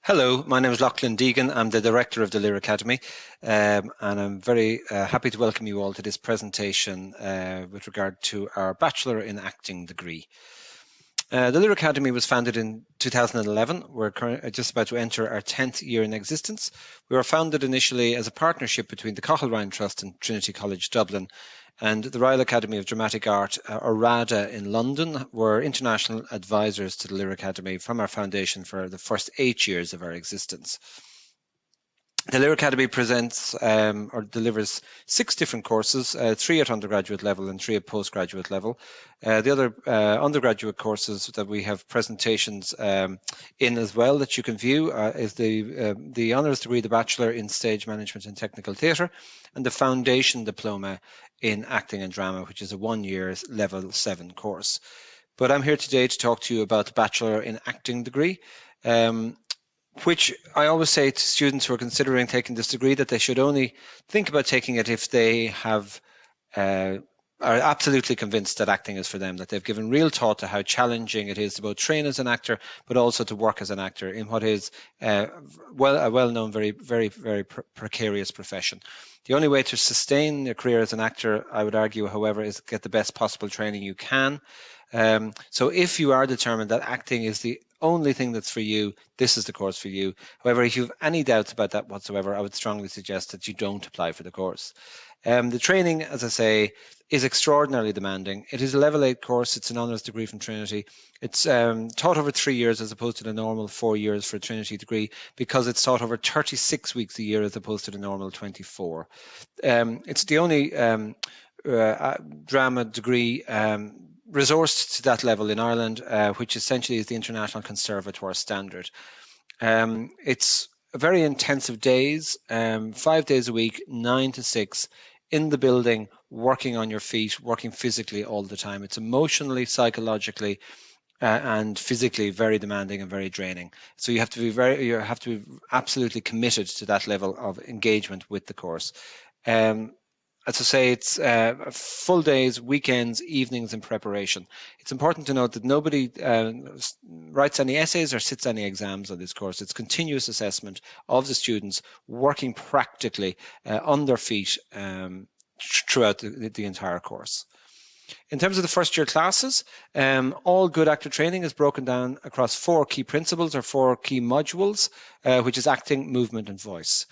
Hello, my name is Loughlin Deegan. I'm the director of the Lear Academy, and I'm very happy to welcome you all to this presentation with regard to our Bachelor in Acting degree. The Lear Academy was founded in 2011. We're just about to enter our 10th year in existence. We were founded initially as a partnership between the Loughlin Trust and Trinity College Dublin, and the Royal Academy of Dramatic Art, or RADA, in London were international advisors to the Lear Academy from our foundation for the first 8 years of our existence. The Lear Academy presents or delivers 6 different courses, 3 at undergraduate level and 3 at postgraduate level. The other undergraduate courses that we have presentations in as well that you can view is the honours degree, the Bachelor in Stage Management and Technical Theatre, and the Foundation Diploma in Acting and Drama, which is a 1-year level 7 course. But I'm here today to talk to you about the Bachelor in Acting degree, which I always say to students who are considering taking this degree that they should only think about taking it if they are absolutely convinced that acting is for them, that they've given real thought to how challenging it is to both train as an actor, but also to work as an actor in what is a well-known, very precarious profession. The only way to sustain a career as an actor, I would argue, however, is to get the best possible training you can. So if you are determined that acting is the only thing that's for you, this is the course for you. However, if you have any doubts about that whatsoever, I would strongly suggest that you don't apply for the course. The training, as I say, is extraordinarily demanding. It is a level 8 course. It's an honours degree from Trinity. It's taught over 3 years as opposed to the normal 4 years for a Trinity degree, because it's taught over 36 weeks a year as opposed to the normal 24. It's the only drama degree resourced to that level in Ireland, which essentially is the International Conservatoire standard. It's very intensive days, 5 days a week, 9 to 6, in the building, working on your feet, working physically all the time. It's emotionally, psychologically, and physically very demanding and very draining. So you have to be absolutely committed to that level of engagement with the course. As I say, it's full days, weekends, evenings in preparation. It's important to note that nobody writes any essays or sits any exams on this course. It's continuous assessment of the students working practically on their feet throughout the entire course. In terms of the first year classes, all good actor training is broken down across 4 key principles or 4 key modules, which is acting, movement and voice.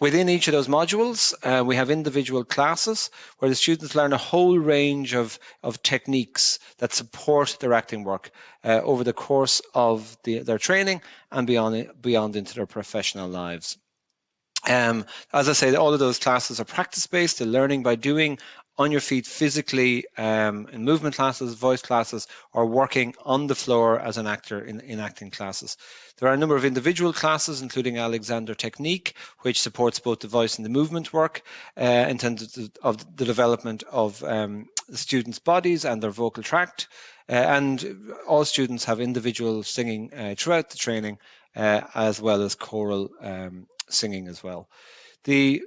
Within each of those modules, we have individual classes where the students learn a whole range of techniques that support their acting work over the course of their training and beyond into their professional lives. As I say, all of those classes are practice-based. They're learning by doing on your feet physically in movement classes, voice classes, or working on the floor as an actor in acting classes. There are a number of individual classes, including Alexander Technique, which supports both the voice and the movement work, intended of the development of the students' bodies and their vocal tract. And all students have individual singing throughout the training, as well as choral singing as well. The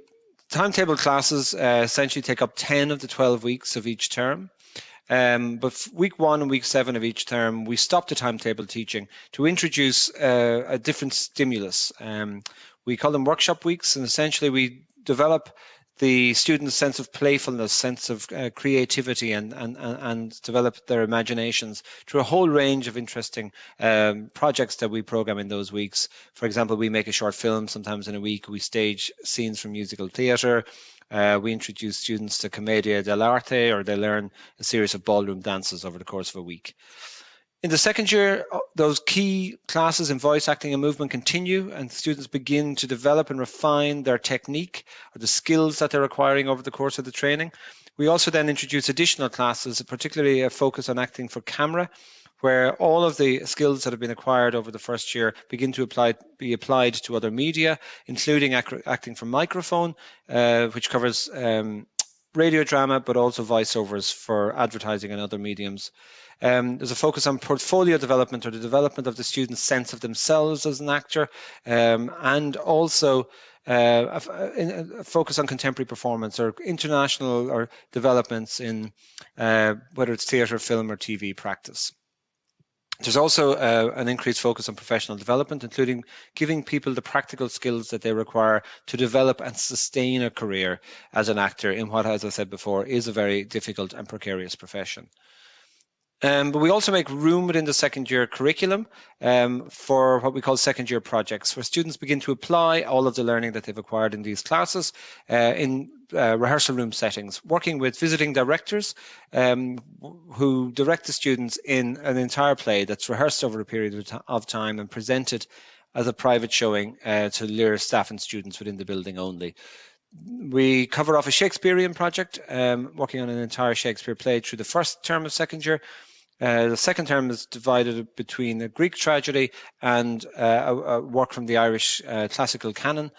timetable classes essentially take up 10 of the 12 weeks of each term. But week 1 and week 7 of each term, we stop the timetable teaching to introduce a different stimulus. We call them workshop weeks, and essentially we develop the students' sense of playfulness, sense of creativity, and develop their imaginations through a whole range of interesting projects that we program in those weeks. For example, we make a short film sometimes in a week. We stage scenes from musical theatre. We introduce students to Commedia dell'arte, or they learn a series of ballroom dances over the course of a week. In the second year, those key classes in voice acting and movement continue, and students begin to develop and refine their technique or the skills that they're acquiring over the course of the training. We also then introduce additional classes, particularly a focus on acting for camera, where all of the skills that have been acquired over the first year begin to be applied to other media, including acting for microphone, which covers radio drama, but also voiceovers for advertising and other mediums. There's a focus on portfolio development, or the development of the student's sense of themselves as an actor, and also a focus on contemporary performance or international or developments in whether it's theatre, film or TV practice. There's also an increased focus on professional development, including giving people the practical skills that they require to develop and sustain a career as an actor in what, as I said before, is a very difficult and precarious profession. But we also make room within the second year curriculum for what we call second year projects, where students begin to apply all of the learning that they've acquired in these classes in rehearsal room settings, working with visiting directors who direct the students in an entire play that's rehearsed over a period of time and presented as a private showing to Lear staff and students within the building only. We cover off a Shakespearean project, working on an entire Shakespeare play through the first term of second year. The second term is divided between a Greek tragedy and a work from the Irish classical canon,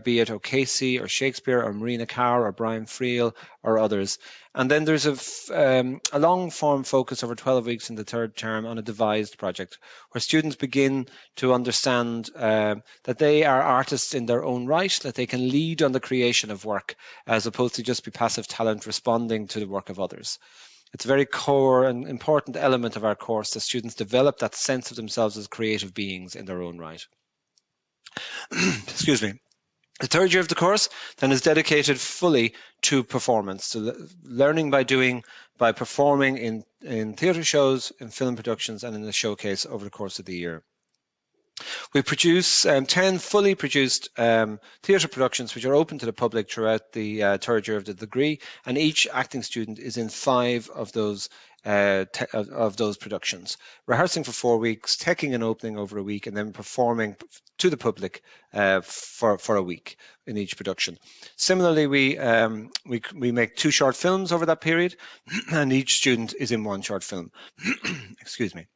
be it O'Casey or Shakespeare or Marina Carr or Brian Friel or others. And then there's a long form focus over 12 weeks in the third term on a devised project, where students begin to understand that they are artists in their own right, that they can lead on the creation of work as opposed to just be passive talent responding to the work of others. It's a very core and important element of our course that students develop that sense of themselves as creative beings in their own right. Excuse me. The third year of the course then is dedicated fully to performance, to learning by doing, by performing in theatre shows, in film productions and in the showcase over the course of the year. We produce 10 fully produced theatre productions which are open to the public throughout the third year of the degree, and each acting student is in 5 of those productions, rehearsing for 4 weeks, taking an opening over a week, and then performing to the public for a week in each production. Similarly, we make 2 short films over that period, and each student is in 1 short film. Excuse me.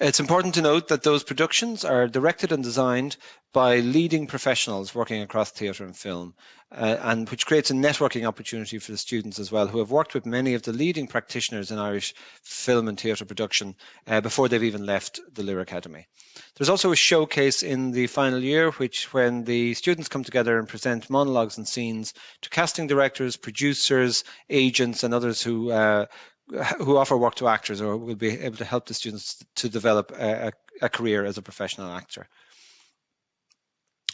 It's important to note that those productions are directed and designed by leading professionals working across theatre and film, and which creates a networking opportunity for the students as well, who have worked with many of the leading practitioners in Irish film and theatre production before they've even left the Lear Academy. There's also a showcase in the final year, when the students come together and present monologues and scenes to casting directors, producers, agents, and others who offer work to actors or will be able to help the students to develop a career as a professional actor.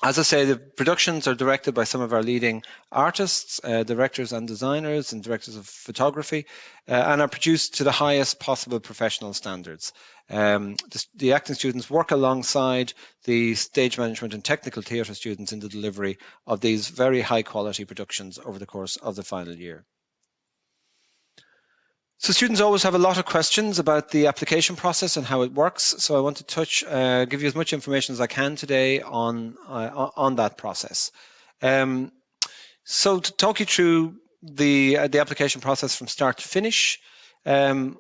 As I say, the productions are directed by some of our leading artists, directors and designers and directors of photography, and are produced to the highest possible professional standards. The acting students work alongside the stage management and technical theatre students in the delivery of these very high quality productions over the course of the final year. So students always have a lot of questions about the application process and how it works. So I want to give you as much information as I can today on that process. So to talk you through the application process from start to finish, the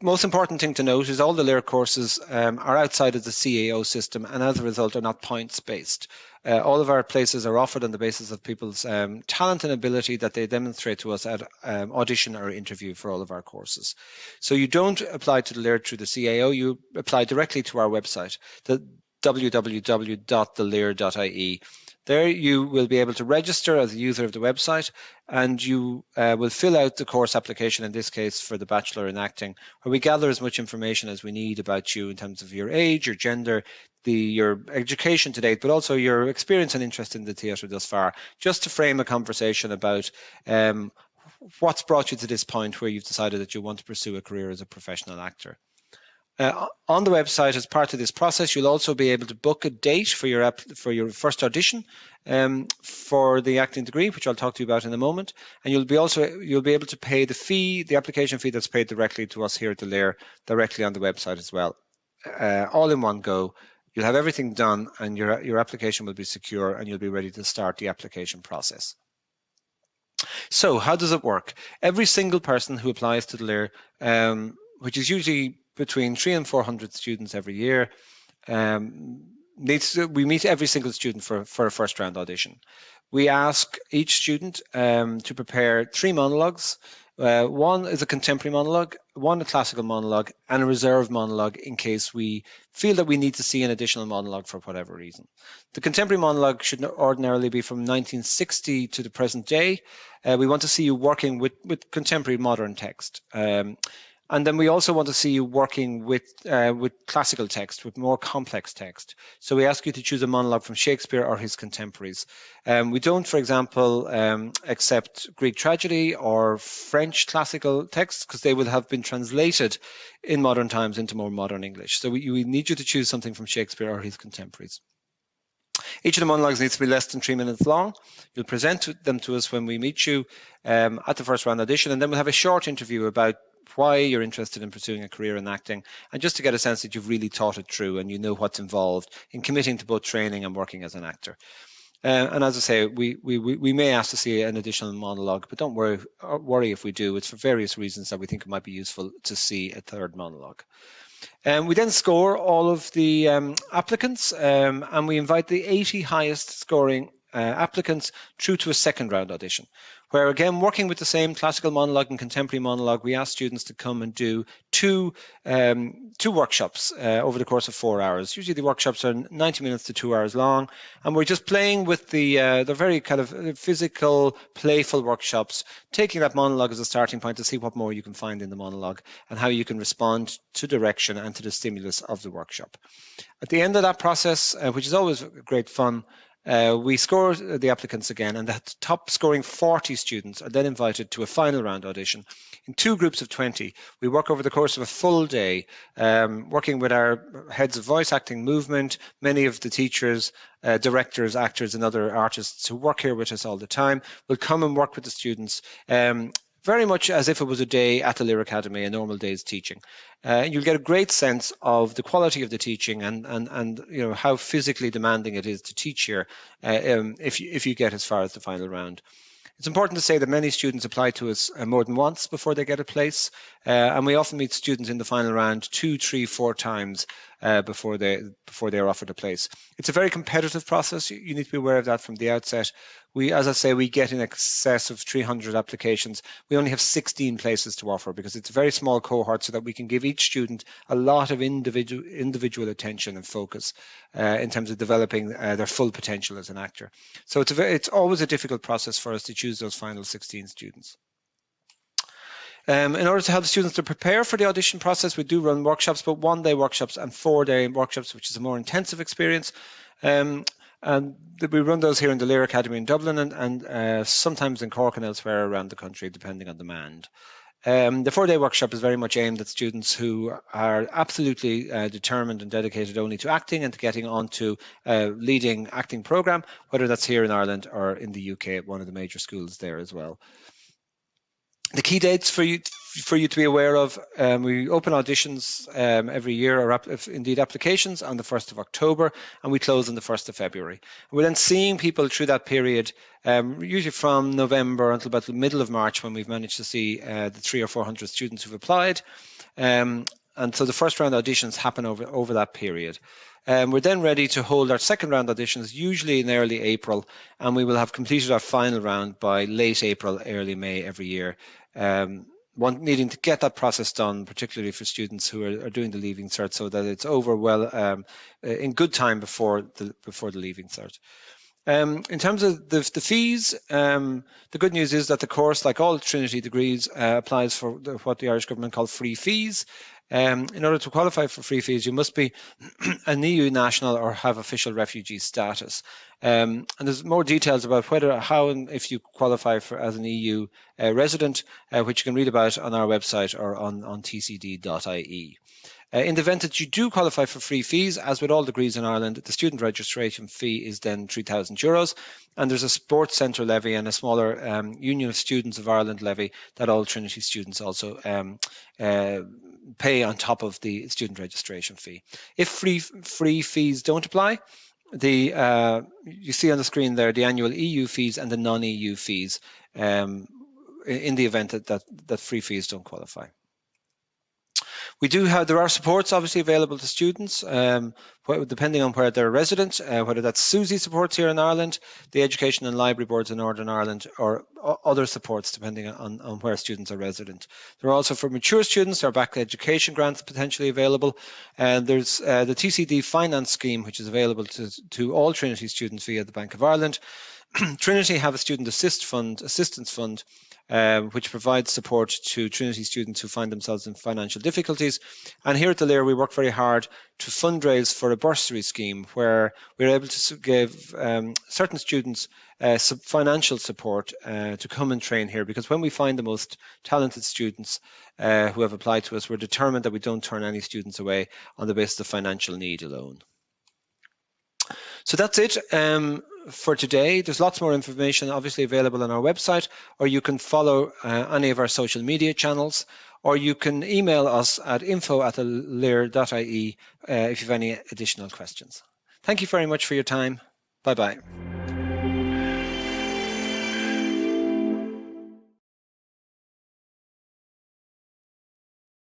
most important thing to note is all the Lear courses are outside of the CAO system, and as a result are not points based. All of our places are offered on the basis of people's talent and ability that they demonstrate to us at audition or interview for all of our courses. So you don't apply to the Lear through the CAO, you apply directly to our website, the www.thelear.ie. There you will be able to register as a user of the website, and you will fill out the course application, in this case for the Bachelor in Acting, where we gather as much information as we need about you in terms of your age, your gender, your education to date, but also your experience and interest in the theatre thus far, just to frame a conversation about what's brought you to this point where you've decided that you want to pursue a career as a professional actor. On the website, as part of this process, you'll also be able to book a date for your first audition for the acting degree, which I'll talk to you about in a moment. And you'll be able to pay the application fee that's paid directly to us here at the Lear, directly on the website as well. All in one go. You'll have everything done, and your application will be secure, and you'll be ready to start the application process. So how does it work? Every single person who applies to the Lear, which is usually between 300 and 400 students every year, we meet every single student for a first round audition. We ask each student to prepare 3 monologues. One is a contemporary monologue, one a classical monologue, and a reserved monologue in case we feel that we need to see an additional monologue for whatever reason. The contemporary monologue should ordinarily be from 1960 to the present day. We want to see you working with contemporary modern text. And then we also want to see you working with classical text, with more complex text. So we ask you to choose a monologue from Shakespeare or his contemporaries. We don't, for example, accept Greek tragedy or French classical texts because they will have been translated in modern times into more modern English. So we need you to choose something from Shakespeare or his contemporaries. Each of the monologues needs to be less than 3 minutes long. You'll present them to us when we meet you at the first round audition, and then we'll have a short interview about why you're interested in pursuing a career in acting, and just to get a sense that you've really thought it through and you know what's involved in committing to both training and working as an actor. And as I say, we may ask to see an additional monologue, but don't worry if we do. It's for various reasons that we think it might be useful to see a third monologue. We then score all of the applicants, and we invite the 80 highest scoring applicants through to a second round audition, where again, working with the same classical monologue and contemporary monologue, we ask students to come and do two workshops over the course of 4 hours. Usually the workshops are 90 minutes to 2 hours long, and we're just playing with the very kind of physical, playful workshops, taking that monologue as a starting point to see what more you can find in the monologue and how you can respond to direction and to the stimulus of the workshop. At the end of that process, which is always great fun, we score the applicants again, and the top scoring 40 students are then invited to a final round audition in 2 groups of 20. We work over the course of a full day, working with our heads of voice acting movement, many of the teachers, directors, actors, and other artists who work here with us all the time will come and work with the students. Very much as if it was a day at the Lyric Academy, a normal day's teaching. You'll get a great sense of the quality of the teaching and you know how physically demanding it is to teach here if you get as far as the final round. It's important to say that many students apply to us more than once before they get a place, and we often meet students in the final round 2, 3, 4 times before they are offered a place. It's a very competitive process. You need to be aware of that from the outset. As I say, we get in excess of 300 applications. We only have 16 places to offer because it's a very small cohort, so that we can give each student a lot of individual attention and focus in terms of developing their full potential as an actor. So it's always a difficult process for us to choose those final 16 students. In order to help students to prepare for the audition process, we do run workshops, but 1-day workshops and 4-day workshops, which is a more intensive experience. And we run those here in the Lyric Academy in Dublin and sometimes in Cork and elsewhere around the country, depending on demand. The 4-day workshop is very much aimed at students who are absolutely determined and dedicated only to acting and to getting onto a leading acting programme, whether that's here in Ireland or in the UK at one of the major schools there as well. The key dates for you to be aware of: we open auditions every year, or indeed applications, on the 1st of October, and we close on the 1st of February. We're then seeing people through that period, usually from November until about the middle of March, when we've managed to see the 300 or 400 students who've applied. And so the first round auditions happen over that period. We're then ready to hold our second round auditions, usually in early April, and we will have completed our final round by late April, early May every year. Needing to get that process done, particularly for students who are doing the Leaving Cert, so that it's over well in good time before the Leaving Cert. In terms of the fees, the good news is that the course, like all Trinity degrees, applies for what the Irish government call free fees. In order to qualify for free fees, you must be an EU national or have official refugee status. And there's more details about how and if you qualify as an EU resident, which you can read about on our website or on tcd.ie. In the event that you do qualify for free fees, as with all degrees in Ireland, the student registration fee is then €3,000, and there's a sports centre levy and a smaller Union of Students of Ireland levy that all Trinity students also pay on top of the student registration fee. If free fees don't apply, you see on the screen there the annual EU fees and the non-EU fees in the event that free fees don't qualify. There are supports obviously available to students, depending on where they're resident, whether that's SUSI supports here in Ireland, the Education and Library Boards in Northern Ireland, or other supports depending on where students are resident. There are also, for mature students, there are back education grants potentially available, and there's the TCD finance scheme, which is available to all Trinity students via the Bank of Ireland. Trinity have a student assistance fund, which provides support to Trinity students who find themselves in financial difficulties. And here at the Lair, we work very hard to fundraise for a bursary scheme where we're able to give certain students financial support to come and train here, because when we find the most talented students who have applied to us, we're determined that we don't turn any students away on the basis of financial need alone. So that's it for today. There's lots more information obviously available on our website, or you can follow any of our social media channels, or you can email us at info@thelair.ie if you have any additional questions. Thank you very much for your time. Bye-bye.